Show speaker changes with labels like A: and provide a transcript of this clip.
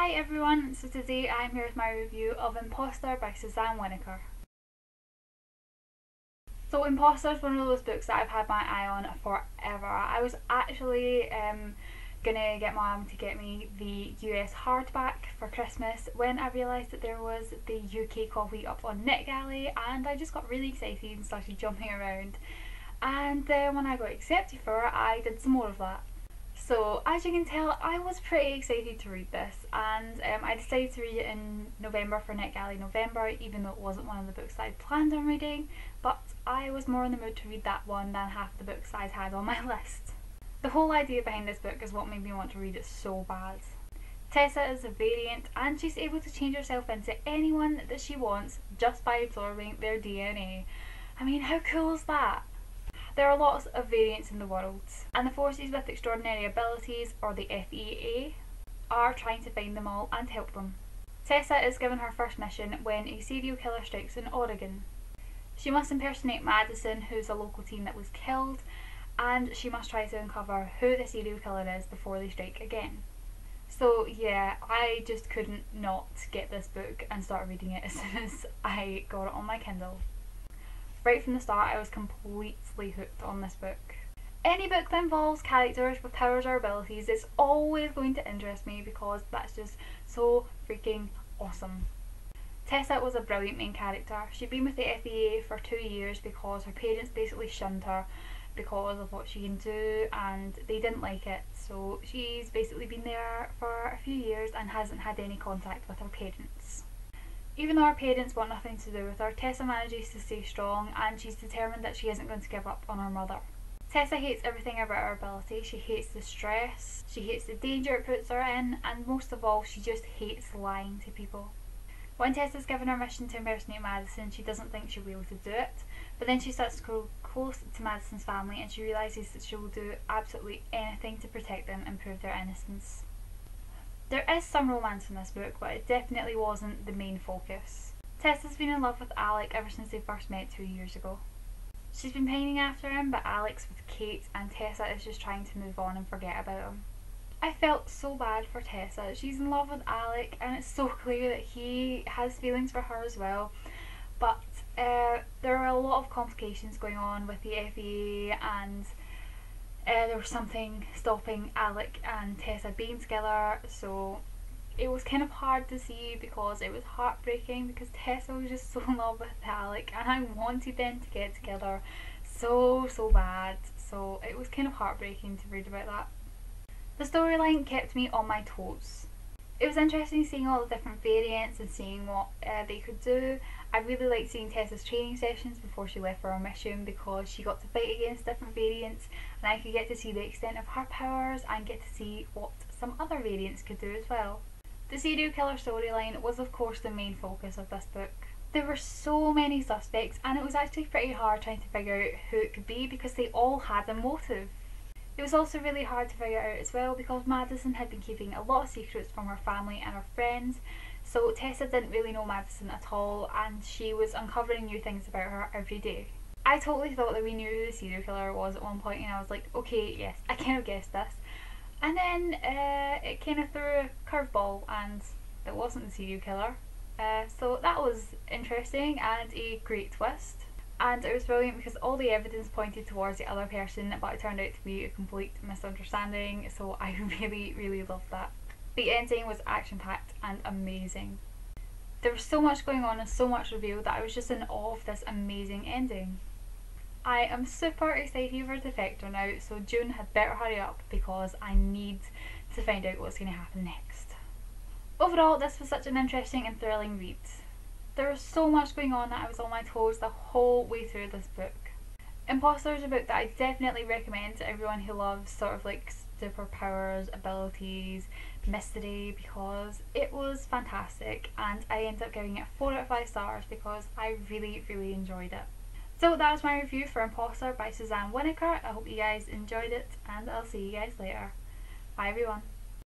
A: Hi everyone, so today I'm here with my review of Impostor by Susanne Winnacker. So Impostor is one of those books that I've had my eye on forever. I was actually gonna get my mum to get me the US hardback for Christmas when I realised that there was the UK copy up on NetGalley, and I just got really excited and started jumping around. And then when I got accepted for it, I did some more of that. So as you can tell, I was pretty excited to read this, and I decided to read it in November for NetGalley November, even though it wasn't one of the books that I'd planned on reading, but I was more in the mood to read that one than half the books I'd had on my list. The whole idea behind this book is what made me want to read it so bad. Tessa is a variant, and she's able to change herself into anyone that she wants just by absorbing their DNA. I mean, how cool is that? There are lots of variants in the world, and the forces with extraordinary abilities, or the FEA, are trying to find them all and help them. Tessa is given her first mission when a serial killer strikes in Oregon. She must impersonate Madison, who's a local teen that was killed, and she must try to uncover who the serial killer is before they strike again. So yeah, I just couldn't not get this book and start reading it as soon as I got it on my Kindle. Right from the start, I was completely hooked on this book. Any book that involves characters with powers or abilities is always going to interest me because that's just so freaking awesome. Tessa was a brilliant main character. She'd been with the FEA for 2 years because her parents basically shunned her because of what she can do, and they didn't like it. So she's basically been there for a few years and hasn't had any contact with her parents. Even though her parents want nothing to do with her, Tessa manages to stay strong, and she's determined that she isn't going to give up on her mother. Tessa hates everything about her ability. She hates the stress, she hates the danger it puts her in, and most of all, she just hates lying to people. When Tessa's given her mission to impersonate Madison, she doesn't think she'll be able to do it, but then she starts to grow close to Madison's family, and she realises that she will do absolutely anything to protect them and prove their innocence. There is some romance in this book, but it definitely wasn't the main focus. Tessa's been in love with Alec ever since they first met 2 years ago. She's been pining after him, but Alec's with Kate, and Tessa is just trying to move on and forget about him. I felt so bad for Tessa. She's in love with Alec, and it's so clear that he has feelings for her as well, but there are a lot of complications going on with the FEA, and there was something stopping Alec and Tessa being together, so it was kind of hard to see because it was heartbreaking because Tessa was just so in love with Alec and I wanted them to get together so bad, so it was kind of heartbreaking to read about that. The storyline kept me on my toes. It was interesting seeing all the different variants and seeing what they could do. I really liked seeing Tessa's training sessions before she left for her mission because she got to fight against different variants, and I could get to see the extent of her powers and get to see what some other variants could do as well. The serial killer storyline was of course the main focus of this book. There were so many suspects, and it was actually pretty hard trying to figure out who it could be because they all had a motive. It was also really hard to figure out as well because Madison had been keeping a lot of secrets from her family and her friends, so Tessa didn't really know Madison at all, and she was uncovering new things about her every day. I totally thought that we knew who the serial killer was at one point, and I was like, okay, yes, I kind of guessed this. And then it kind of threw a curveball and it wasn't the serial killer. So that was interesting and a great twist. And it was brilliant because all the evidence pointed towards the other person, but it turned out to be a complete misunderstanding, so I really loved that. The ending was action-packed and amazing. There was so much going on and so much revealed that I was just in awe of this amazing ending. I am super excited for Defector now, so June had better hurry up because I need to find out what's going to happen next. Overall, this was such an interesting and thrilling read. There was so much going on that I was on my toes the whole way through this book. Impostor is a book that I definitely recommend to everyone who loves sort of like superpowers, abilities, mystery, because it was fantastic, and I ended up giving it 4 out of 5 stars because I really enjoyed it. So that was my review for Impostor by Susanne Winnacker. I hope you guys enjoyed it, and I'll see you guys later. Bye everyone.